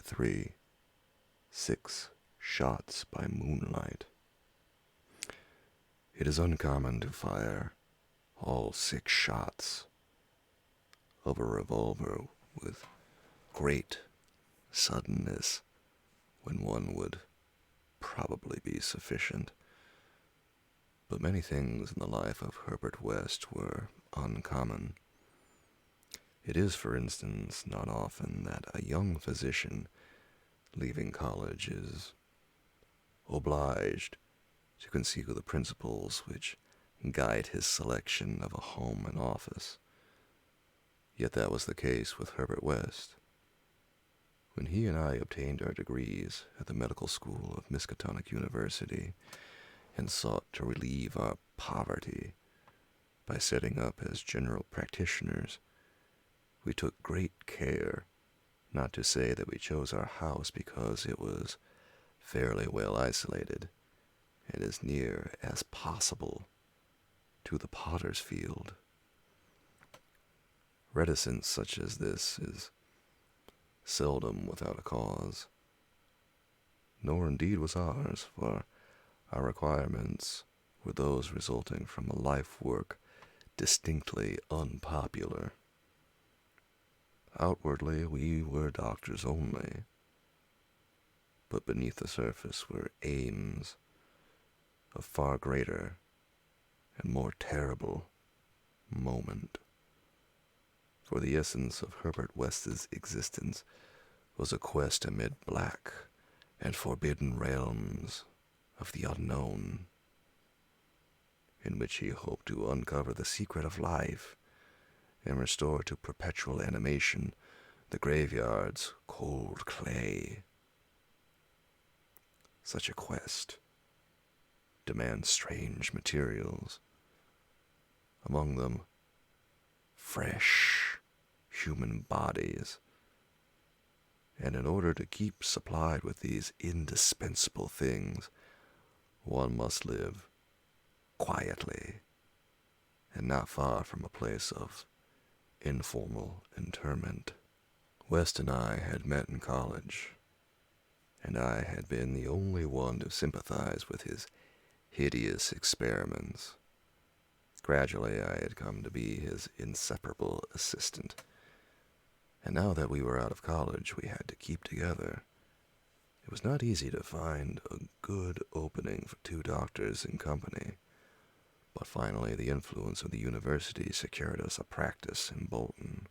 3. 6 shots by moonlight. It is uncommon to fire all 6 shots of a revolver with great suddenness when one would probably be sufficient. But many things in the life of Herbert West were uncommon. It is, for instance, not often that a young physician leaving college is obliged to conceal the principles which guide his selection of a home and office. Yet that was the case with Herbert West. When he and I obtained our degrees at the medical school of Miskatonic University and sought to relieve our poverty by setting up as general practitioners, we took great care not to say that we chose our house because it was fairly well isolated and as near as possible to the potter's field. Reticence such as this is seldom without a cause, nor indeed was ours, for our requirements were those resulting from a life work distinctly unpopular. Outwardly, we were doctors only, but beneath the surface were aims of far greater and more terrible moment. For the essence of Herbert West's existence was a quest amid black and forbidden realms of the unknown, in which he hoped to uncover the secret of life and restore to perpetual animation the graveyard's cold clay. Such a quest demands strange materials, among them fresh human bodies, and in order to keep supplied with these indispensable things, one must live quietly and not far from a place of informal interment. West and I had met in college, and I had been the only one to sympathize with his hideous experiments. Gradually, I had come to be his inseparable assistant, and now that we were out of college, we had to keep together. It was not easy to find a good opening for 2 doctors in company, but finally the influence of the university secured us a practice in Bolton,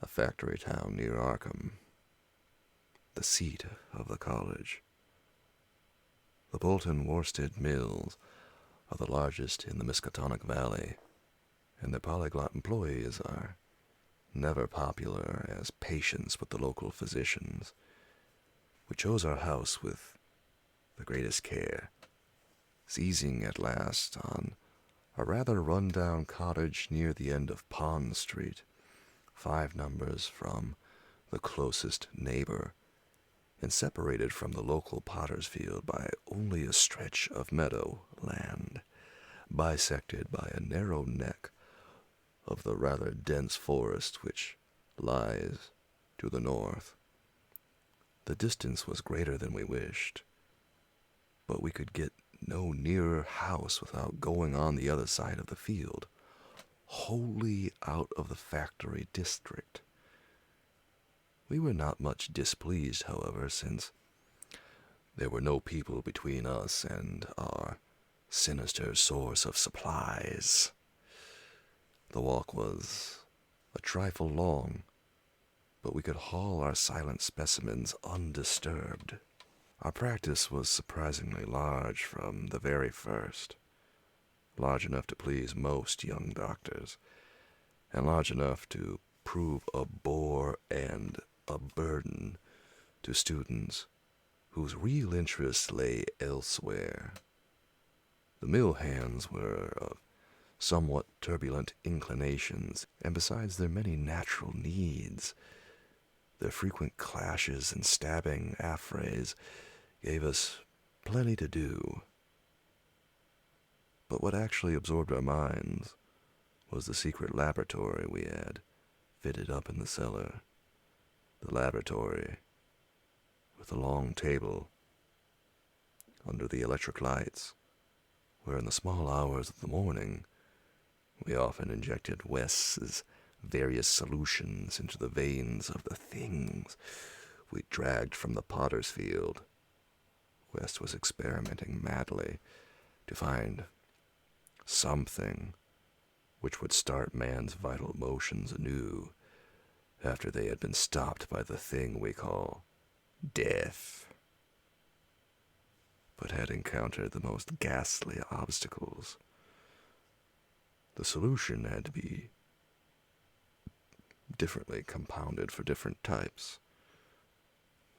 a factory town near Arkham, the seat of the college. The Bolton Worsted Mills are the largest in the Miskatonic Valley, and their polyglot employees are never popular as patients with the local physicians. We chose our house with the greatest care, seizing at last on a rather run-down cottage near the end of Pond Street, 5 numbers from the closest neighbor, and separated from the local potter's field by only a stretch of meadow land, bisected by a narrow neck of the rather dense forest which lies to the north. The distance was greater than we wished, but we could get no nearer house without going on the other side of the field, wholly out of the factory district. We were not much displeased, however, since there were no people between us and our sinister source of supplies. The walk was a trifle long, but we could haul our silent specimens undisturbed. Our practice was surprisingly large from the very first, large enough to please most young doctors, and large enough to prove a bore and a burden to students whose real interest lay elsewhere. The mill hands were of somewhat turbulent inclinations, and besides their many natural needs, their frequent clashes and stabbing affrays gave us plenty to do. But what actually absorbed our minds was the secret laboratory we had fitted up in the cellar. The laboratory with a long table under the electric lights, where in the small hours of the morning we often injected West's various solutions into the veins of the things we dragged from the potter's field. West was experimenting madly to find something which would start man's vital motions anew after they had been stopped by the thing we call death, but had encountered the most ghastly obstacles. The solution had to be differently compounded for different types.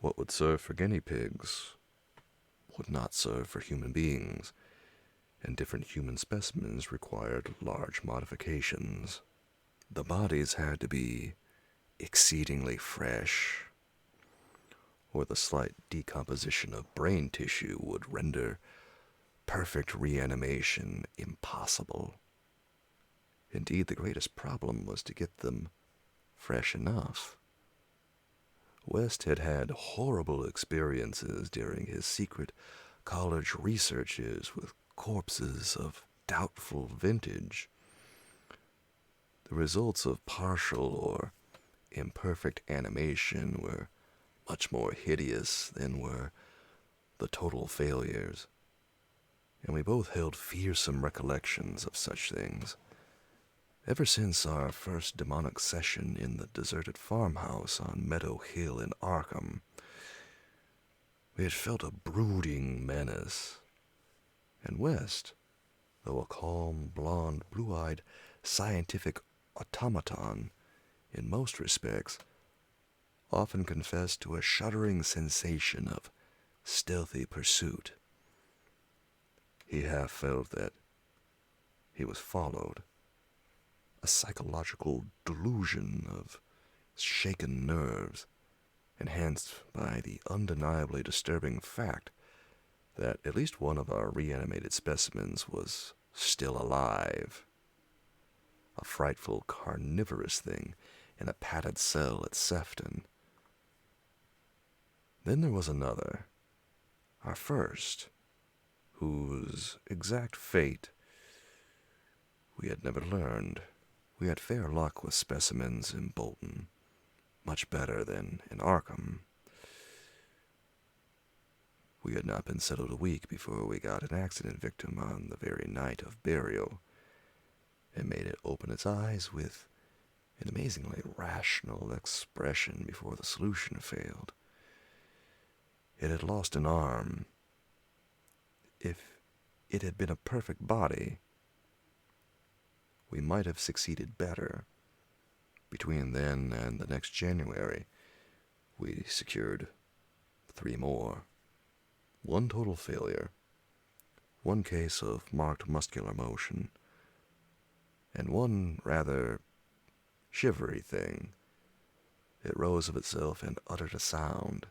What would serve for guinea pigs would not serve for human beings, and different human specimens required large modifications. The bodies had to be exceedingly fresh, or the slight decomposition of brain tissue would render perfect reanimation impossible. Indeed, the greatest problem was to get them fresh enough. West had had horrible experiences during his secret college researches with corpses of doubtful vintage. The results of partial or imperfect animation were much more hideous than were the total failures, and we both held fearsome recollections of such things. Ever since our first demonic session in the deserted farmhouse on Meadow Hill in Arkham, we had felt a brooding menace, and West, though a calm, blonde, blue-eyed, scientific automaton in most respects, often confessed to a shuddering sensation of stealthy pursuit. He half felt that he was followed, a psychological delusion of shaken nerves, enhanced by the undeniably disturbing fact that at least one of our reanimated specimens was still alive. A frightful carnivorous thing in a padded cell at Sefton. Then there was another, our first, whose exact fate we had never learned. We had fair luck with specimens in Bolton, much better than in Arkham. We had not been settled a week before we got an accident victim on the very night of burial, and made it open its eyes with an amazingly rational expression before the solution failed. It had lost an arm. If it had been a perfect body, we might have succeeded better. Between then and the next January, we secured 3 more. 1 total failure, 1 case of marked muscular motion, and 1 rather shivery thing. It rose of itself and uttered a sound.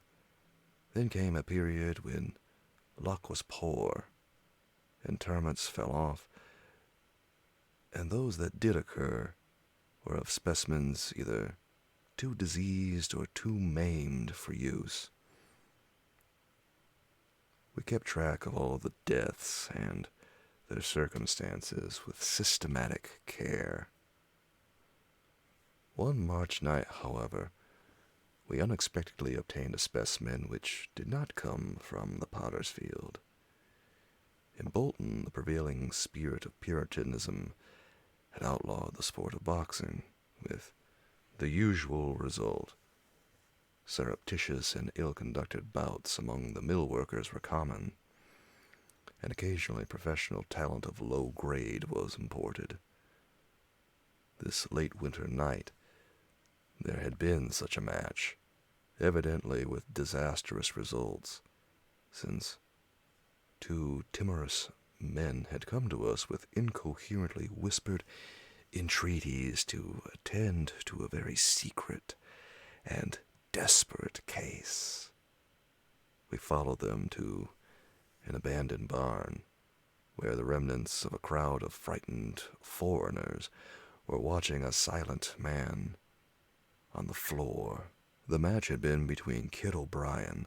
Then came a period when luck was poor, interments fell off, and those that did occur were of specimens either too diseased or too maimed for use. We kept track of all of the deaths and their circumstances with systematic care. One March night, however, we unexpectedly obtained a specimen which did not come from the potter's field. In Bolton, the prevailing spirit of Puritanism had outlawed the sport of boxing, with the usual result. Surreptitious and ill-conducted bouts among the mill workers were common, and occasionally professional talent of low grade was imported. This late winter night, there had been such a match, evidently with disastrous results, since 2 timorous men had come to us with incoherently whispered entreaties to attend to a very secret and desperate case. We followed them to an abandoned barn, where the remnants of a crowd of frightened foreigners were watching a silent man on the floor. The match had been between Kid O'Brien,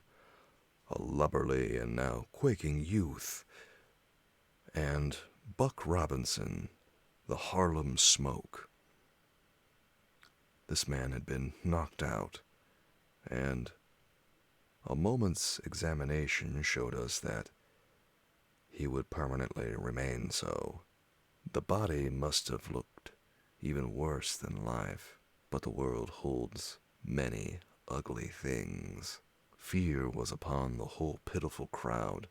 a lubberly and now quaking youth, and Buck Robinson, the Harlem Smoke. This man had been knocked out, and a moment's examination showed us that he would permanently remain so. The body must have looked even worse than life, but the world holds many ugly things. Fear was upon the whole pitiful crowd,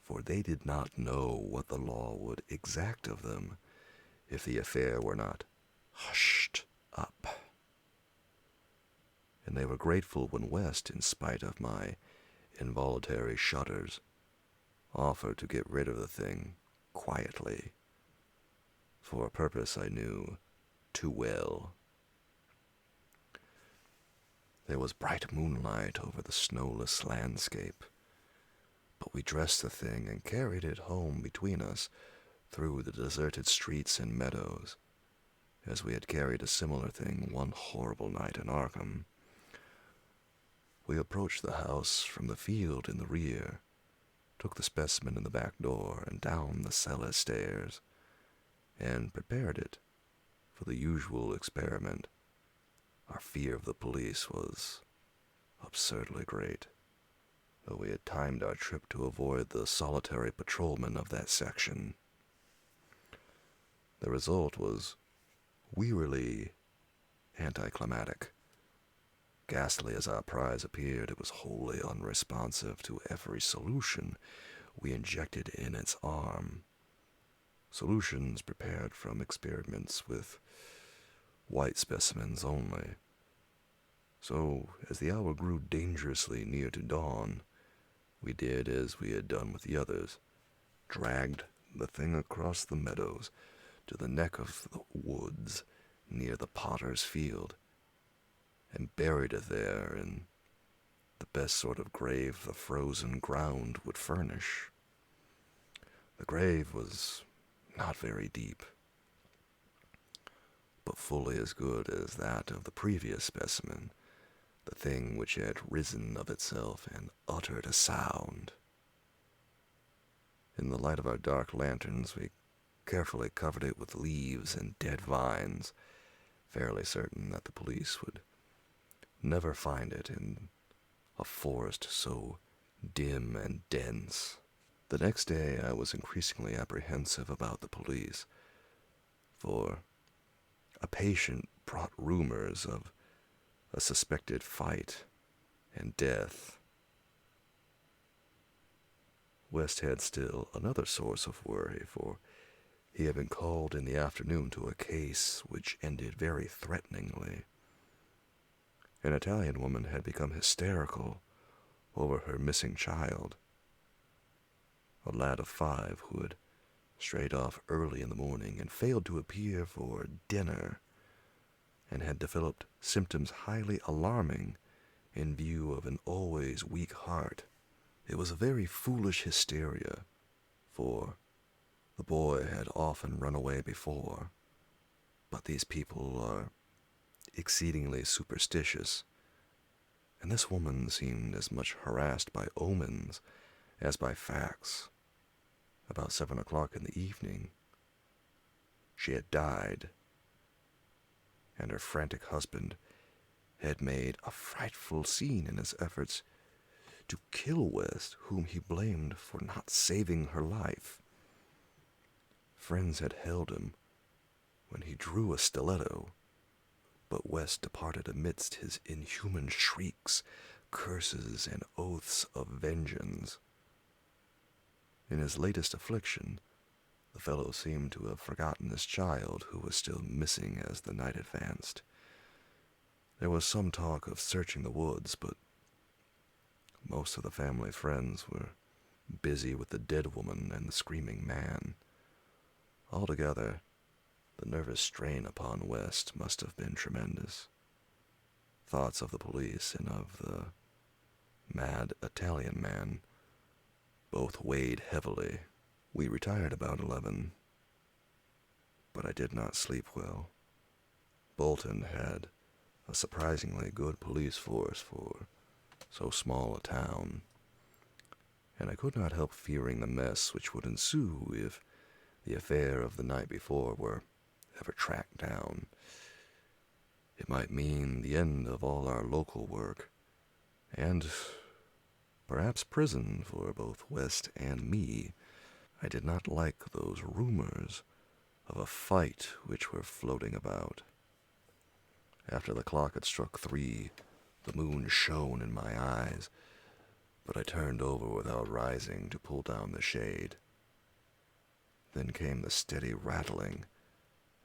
for they did not know what the law would exact of them if the affair were not hushed up. And they were grateful when West, in spite of my involuntary shudders, offered to get rid of the thing quietly, for a purpose I knew too well. There was bright moonlight over the snowless landscape, but we dressed the thing and carried it home between us through the deserted streets and meadows, as we had carried a similar thing one horrible night in Arkham. We approached the house from the field in the rear, took the specimen in the back door and down the cellar stairs, and prepared it for the usual experiment. Our fear of the police was absurdly great, though we had timed our trip to avoid the solitary patrolman of that section. The result was wearily anticlimactic. Ghastly as our prize appeared, it was wholly unresponsive to every solution we injected in its arm. Solutions prepared from experiments with white specimens only. So, as the hour grew dangerously near to dawn, we did as we had done with the others, dragged the thing across the meadows to the neck of the woods near the potter's field, and buried it there in the best sort of grave the frozen ground would furnish. The grave was not very deep, but fully as good as that of the previous specimen, the thing which had risen of itself and uttered a sound. In the light of our dark lanterns, we carefully covered it with leaves and dead vines, fairly certain that the police would never find it in a forest so dim and dense. The next day I was increasingly apprehensive about the police, for a patient brought rumors of a suspected fight and death. West had still another source of worry, for he had been called in the afternoon to a case which ended very threateningly. An Italian woman had become hysterical over her missing child, a lad of 5 who had strayed off early in the morning and failed to appear for dinner, and had developed symptoms highly alarming in view of an always weak heart. It was a very foolish hysteria, for the boy had often run away before, but these people are exceedingly superstitious, and this woman seemed as much harassed by omens as by facts. About 7 o'clock in the evening, she had died, and her frantic husband had made a frightful scene in his efforts to kill West, whom he blamed for not saving her life. Friends had held him when he drew a stiletto, but West departed amidst his inhuman shrieks, curses, and oaths of vengeance. In his latest affliction, the fellow seemed to have forgotten his child, who was still missing as the night advanced. There was some talk of searching the woods, but most of the family friends were busy with the dead woman and the screaming man. Altogether, the nervous strain upon West must have been tremendous. Thoughts of the police and of the mad Italian man both weighed heavily. We retired about 11, but I did not sleep well. Bolton had a surprisingly good police force for so small a town, and I could not help fearing the mess which would ensue if the affair of the night before were ever tracked down. It might mean the end of all our local work, and perhaps prison for both West and me. I did not like those rumors of a fight which were floating about. After the clock had struck 3, the moon shone in my eyes, but I turned over without rising to pull down the shade. Then came the steady rattling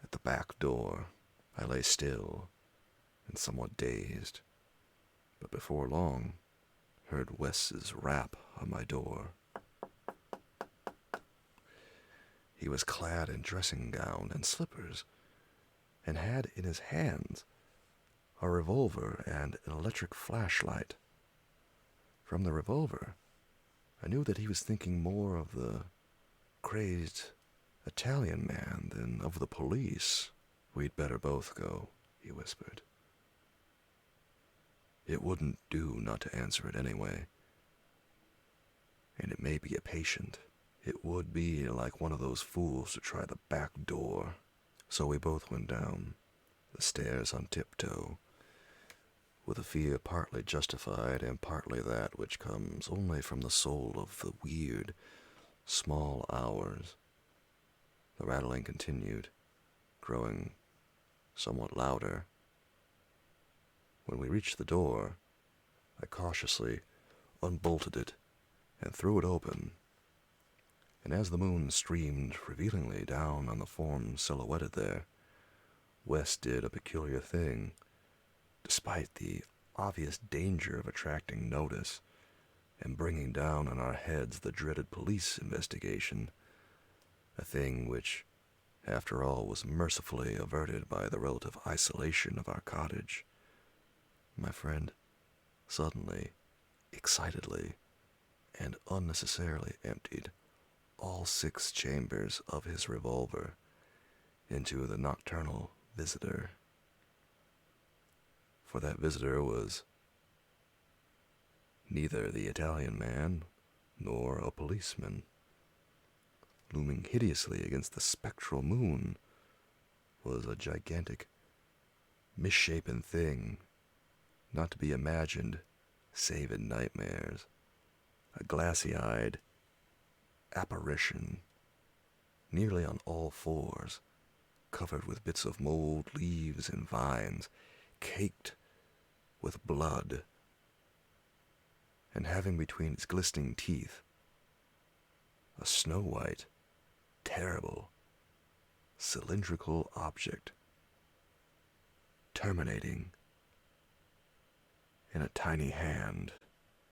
at the back door. I lay still and somewhat dazed, but before long heard Wes's rap on my door. He was clad in dressing gown and slippers, and had in his hands a revolver and an electric flashlight. From the revolver, I knew that he was thinking more of the crazed Italian man than of the police. "We'd better both go," he whispered. "It wouldn't do not to answer it anyway. And it may be a patient. It would be like one of those fools to try the back door." So we both went down the stairs on tiptoe, with a fear partly justified and partly that which comes only from the soul of the weird, small hours. The rattling continued, growing somewhat louder. When we reached the door, I cautiously unbolted it and threw it open, and as the moon streamed revealingly down on the form silhouetted there, West did a peculiar thing. Despite the obvious danger of attracting notice and bringing down on our heads the dreaded police investigation, a thing which, after all, was mercifully averted by the relative isolation of our cottage, my friend suddenly, excitedly, and unnecessarily emptied all 6 chambers of his revolver into the nocturnal visitor. For that visitor was neither the Italian man nor a policeman. Looming hideously against the spectral moon was a gigantic, misshapen thing, not to be imagined save in nightmares, a glassy-eyed apparition, nearly on all 4s, covered with bits of mold, leaves, and vines, caked with blood, and having between its glistening teeth a snow-white, terrible, cylindrical object, terminating in a tiny hand.